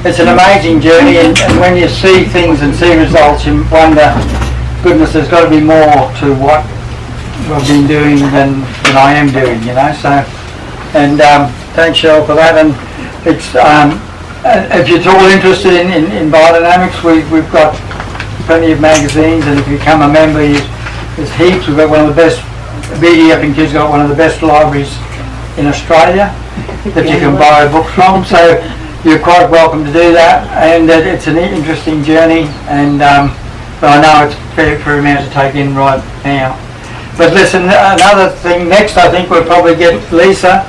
it's an amazing journey, and when you see things and see results, you wonder, goodness, there's got to be more to what I've been doing than I am doing, you know. So, and thanks, Cheryl, for that. And it's if you're at all interested in biodynamics, we've got plenty of magazines, and if you become a member, there's heaps. We've got one of the best. BD, I think, has got one of the best libraries in Australia that you can buy books from. So you're quite welcome to do that, and it's an interesting journey. And but I know it's very amount to take in right now. But listen, another thing next, I think we'll probably get Lisa.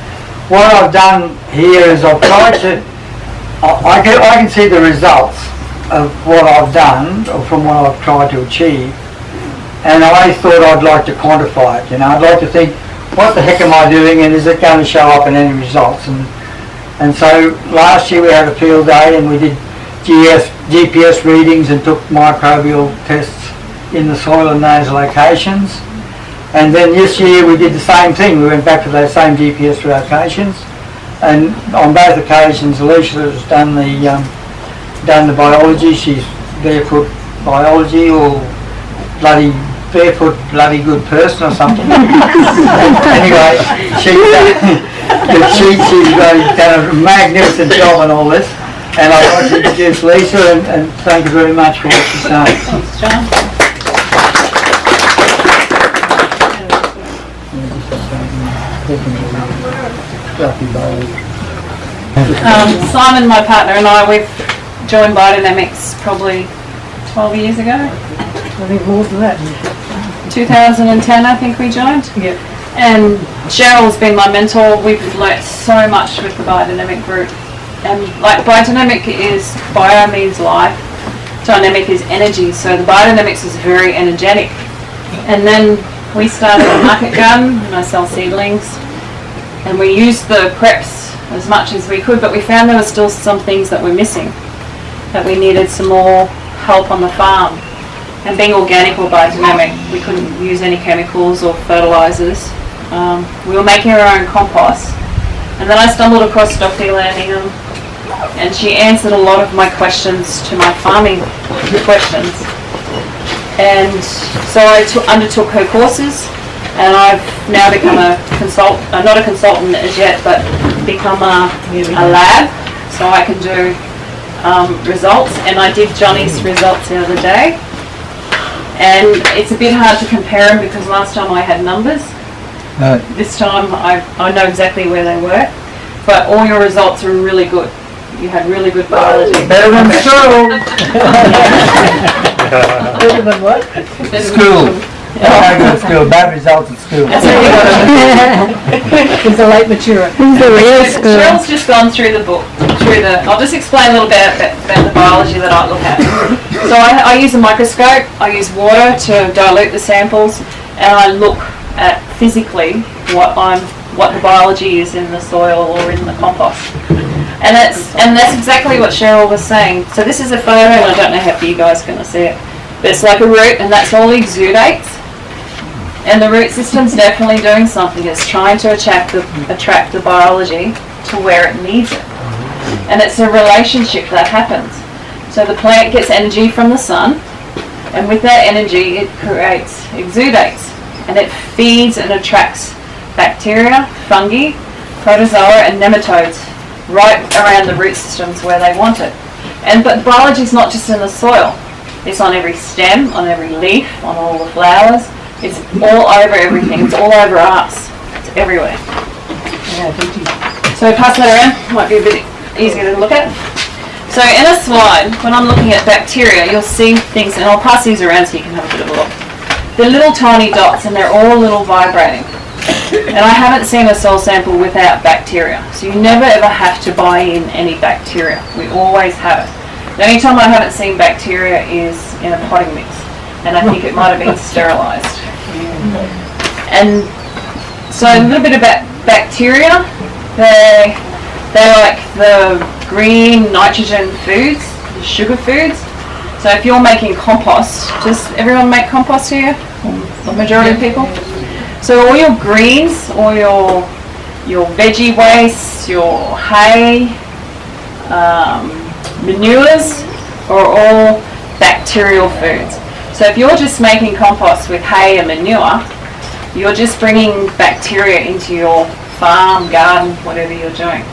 What I've done here is I've tried to. I can see the results of what I've done, or from what I've tried to achieve, and I thought I'd like to quantify it. You know, I'd like to think, what the heck am I doing, and is it going to show up in any results? And so last year we had a field day, and we did GPS readings and took microbial tests in the soil in those locations. And then this year we did the same thing. We went back to those same GPS locations, and on both occasions Alicia has done the biology. She's barefoot biology, or bloody barefoot bloody good person or something. Anyway, she's done a magnificent job on all this, and I'd like to introduce Lisa, and thank you very much for what she's done. Thanks, John. Simon, my partner, and I, we've joined Biodynamics probably 12 years ago. I think more than that. 2010, I think we joined. Yep. And Cheryl's been my mentor. We've learnt so much with the Biodynamic group. And like, biodynamic is, bio means life, dynamic is energy. So the biodynamics is very energetic. And then we started a market garden, and I sell seedlings. And we used the preps as much as we could, but we found there were still some things that were missing, that we needed some more help on the farm. And being organic or biodynamic, we couldn't use any chemicals or fertilisers. We were making our own compost. And then I stumbled across Dr. Landingham, and she answered a lot of my questions to my farming questions. And so I undertook her courses, and I've now become a consultant, not a consultant as yet, but become a lab, so I can do results. And I did Johnny's results the other day. And it's a bit hard to compare them because last time I had numbers. This time I know exactly where they were. But all your results are really good. You had really good biology. Better than school. Better than what? School. I go to school. Bad results at school. He's a late maturer. He's a real school. Cheryl's just gone through the book. I'll just explain a little bit about the biology that I look at. So I use a microscope. I use water to dilute the samples, and I look at physically what the biology is in the soil or in the compost. And that's exactly what Cheryl was saying. So this is a photo, and I don't know how you guys are going to see it, but it's like a root, and that's all exudates. And the root system's definitely doing something. It's trying to attract the biology to where it needs it. And it's a relationship that happens. So the plant gets energy from the sun, and with that energy it creates exudates, and it feeds and attracts bacteria, fungi, protozoa and nematodes right around the root systems where they want it. But biology is not just in the soil. It's on every stem, on every leaf, on all the flowers. It's all over everything. It's all over us. It's everywhere. So pass that around. Might be a bit easier to look at. So in a slide, when I'm looking at bacteria, you'll see things, and I'll pass these around so you can have a bit of a look. They're little tiny dots, and they're all a little vibrating. And I haven't seen a soil sample without bacteria. So you never ever have to buy in any bacteria. We always have it. The only time I haven't seen bacteria is in a potting mix, and I think it might have been sterilised. And so a little bit about bacteria. They're like the green nitrogen foods, the sugar foods. So if you're making compost, does everyone make compost here? The majority of people? So all your greens, all your veggie waste, your hay, manures are all bacterial foods. So if you're just making compost with hay and manure, you're just bringing bacteria into your farm, garden, whatever you're doing.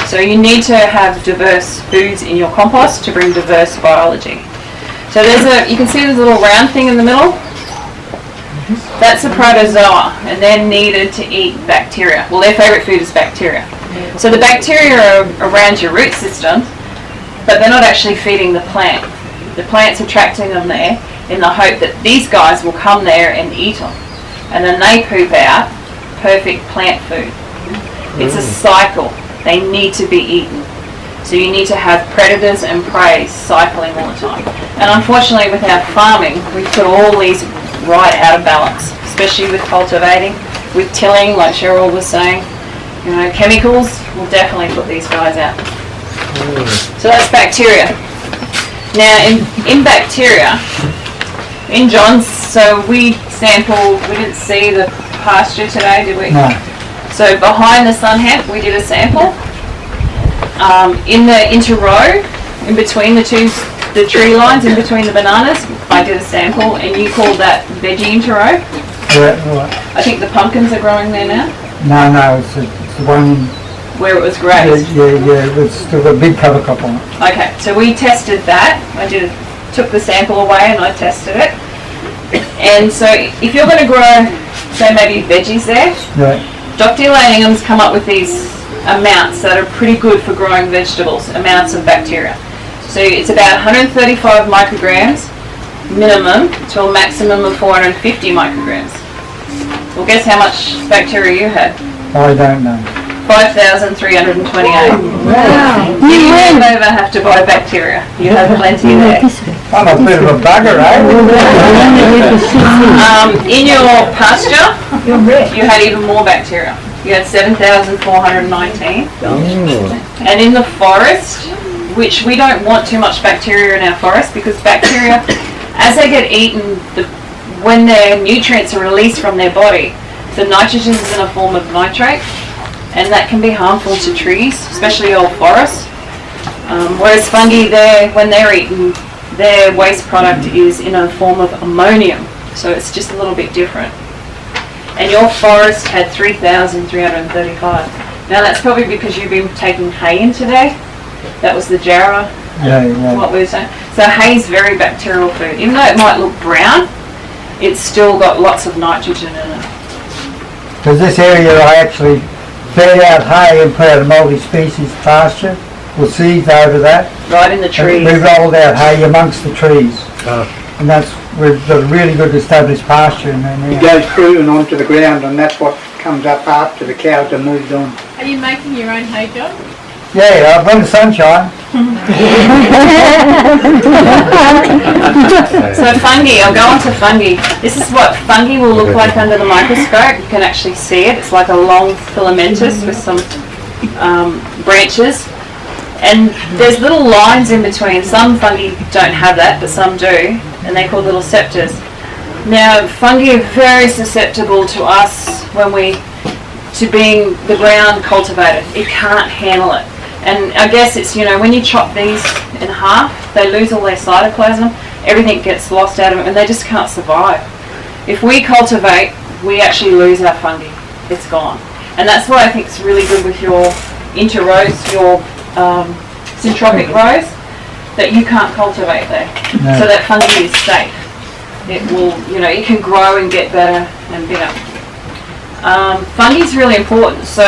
So you need to have diverse foods in your compost to bring diverse biology. So you can see there's a little round thing in the middle. That's a protozoa, and they're needed to eat bacteria. Well, their favourite food is bacteria. So the bacteria are around your root system, but they're not actually feeding the plant. The plant's attracting them there in the hope that these guys will come there and eat them. And then they poop out perfect plant food. It's a cycle. They need to be eaten. So you need to have predators and prey cycling all the time. And unfortunately with our farming, we put all these right out of balance, especially with cultivating, with tilling, like Cheryl was saying. You know, chemicals will definitely put these guys out. So that's bacteria. Now in bacteria, in John's, so we sampled, we didn't see the pasture today, did we? No. So behind the sun hemp, we did a sample. In the interrow, in between the tree lines, in between the bananas, I did a sample, and you called that veggie interrow. Yeah, right. I think the pumpkins are growing there now, No, it's the one in, where it was grazed. yeah, it's still got a big cover crop on it. Okay, so we tested that. Took the sample away and I tested it. And so if you're going to grow, say maybe veggies there, Right. Dr. Laningham's come up with these amounts that are pretty good for growing vegetables, amounts of bacteria. So it's about 135 micrograms minimum to a maximum of 450 micrograms. Well, guess how much bacteria you had? I don't know. 5,328. Wow. You never have to buy bacteria. You have plenty there. I'm a bit of a bugger, eh? In your pasture, You're rich. you had even more bacteria. You had 7,419. And in the forest, which we don't want too much bacteria in our forest, because bacteria, as they get eaten, when their nutrients are released from their body, the nitrogen is in a form of nitrate, and that can be harmful to trees, especially old forests. Whereas fungi, when they're eaten, their waste product is in a form of ammonium, so it's just a little bit different. And your forest had 3,335. Now that's probably because you've been taking hay in today. That was the jarrah, Yeah. what we were saying. So hay's very bacterial food. Even though it might look brown, it's still got lots of nitrogen in it. Because this area I actually fed out hay and put out a multi-species pasture with seeds over that. Right in the And trees. we rolled out hay amongst the trees. And we've got a really good established pasture in there It now. goes through and onto the ground, and that's what comes up after the cows are moved on. Are you making your own hay, John? Yeah, when the sunshine. So fungi, I'll go on to fungi. This is what fungi will look like under the microscope. You can actually see it. It's like a long filamentous with some branches. And there's little lines in between. Some fungi don't have that, but some do. And they're called little septors. Now, fungi are very susceptible to us to being the ground cultivated. It can't handle it. And I guess it's, when you chop these in half, they lose all their cytoplasm, everything gets lost out of it, and they just can't survive. If we cultivate, we actually lose our fungi. It's gone. And that's why I think it's really good with your interrows, your syntropic rows, that you can't cultivate there. No. So that fungi is safe. It will, it can grow and get better and bigger. Fungi is really important. So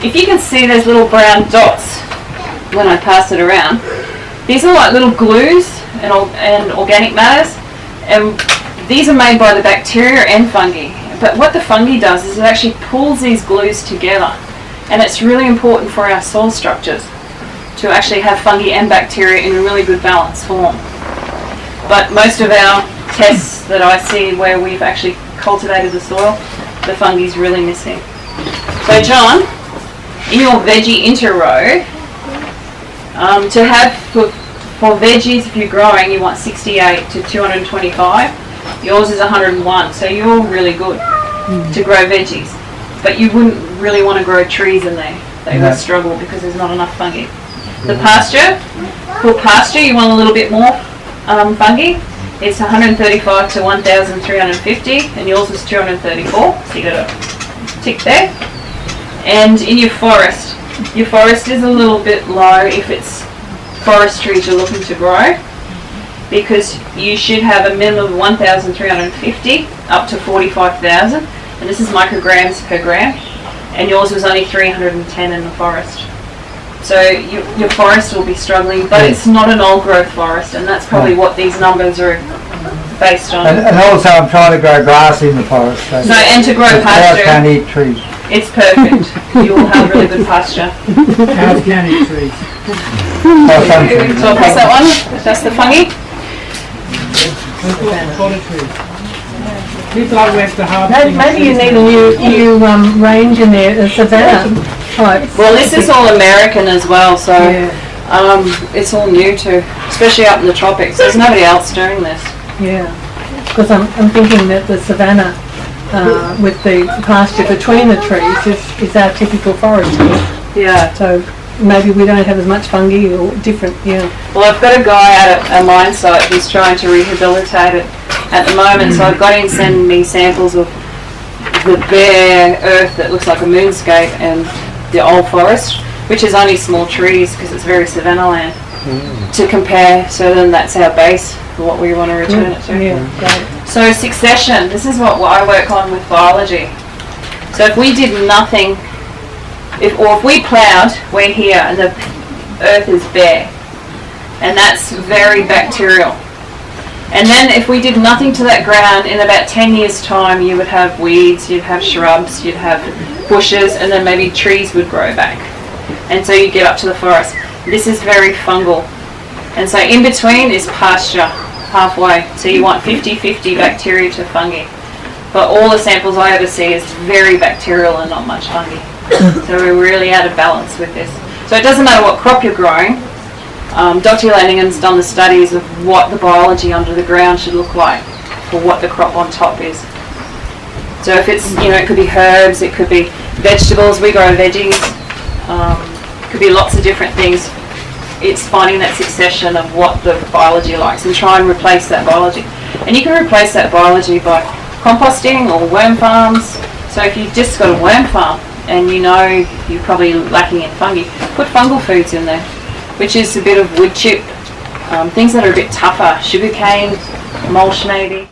if you can see those little brown dots when I pass it around, these are like little glues and organic matters, and these are made by the bacteria and fungi. But what the fungi does is it actually pulls these glues together, and it's really important for our soil structures to actually have fungi and bacteria in a really good balanced form. But most of our tests that I see where we've actually cultivated the soil, the fungi's really missing. So John, in your veggie interrow, to have for veggies, if you're growing, you want 68 to 225. Yours is 101, so you're really good to grow veggies. But you wouldn't really want to grow trees in there. They would struggle because there's not enough fungi. The pasture, for pasture you want a little bit more fungi. It's 135 to 1,350 and yours was 234, so you got a tick there. And in your forest is a little bit low if it's forest trees you're looking to grow, because you should have a minimum of 1,350 up to 45,000, and this is micrograms per gram, and yours was only 310 in the forest. So your forest will be struggling, but it's not an old growth forest, and that's probably what these numbers are based on. And also I'm trying to grow grass in the forest. So And to grow cows pasture, can't eat trees. it's perfect. You will have really good pasture. Cows can't eat trees. Oh, some trees. So I'll pass that one. That's the fungi. People are west to hard. Maybe you need a new range in there, a savannah type. Well, this is all American as well, so Yeah, it's all new too, especially up in the tropics. There's nobody else doing this. yeah. Because I'm thinking that the savannah with the pasture between the trees is our typical forest. Yeah. So maybe we don't have as much fungi or different, yeah. Well, I've got a guy at a mine site who's trying to rehabilitate it at the moment, so I've got him sending me samples of the bare earth that looks like a moonscape and the old forest, which is only small trees because it's very savanna land, to compare. So then that's our base for what we want to return it to. Yeah, great. So succession, this is what I work on with biology. So if we did nothing, if we ploughed, we're here and the earth is bare, and that's very bacterial. And then if we did nothing to that ground, in about 10 years time you would have weeds, you'd have shrubs, you'd have bushes, and then maybe trees would grow back. And so you get up to the forest. This is very fungal. And so in between is pasture, halfway. So you want 50-50 bacteria to fungi. But all the samples I ever see is very bacterial and not much fungi. So we're really out of balance with this. So it doesn't matter what crop you're growing. Dr. Laningham's done the studies of what the biology under the ground should look like for what the crop on top is. So if it's, it could be herbs, it could be vegetables, we grow veggies, it could be lots of different things. It's finding that succession of what the biology likes and try and replace that biology. And you can replace that biology by composting or worm farms. So if you've just got a worm farm and you're probably lacking in fungi, put fungal foods in there, which is a bit of wood chip, things that are a bit tougher, sugarcane, mulch maybe.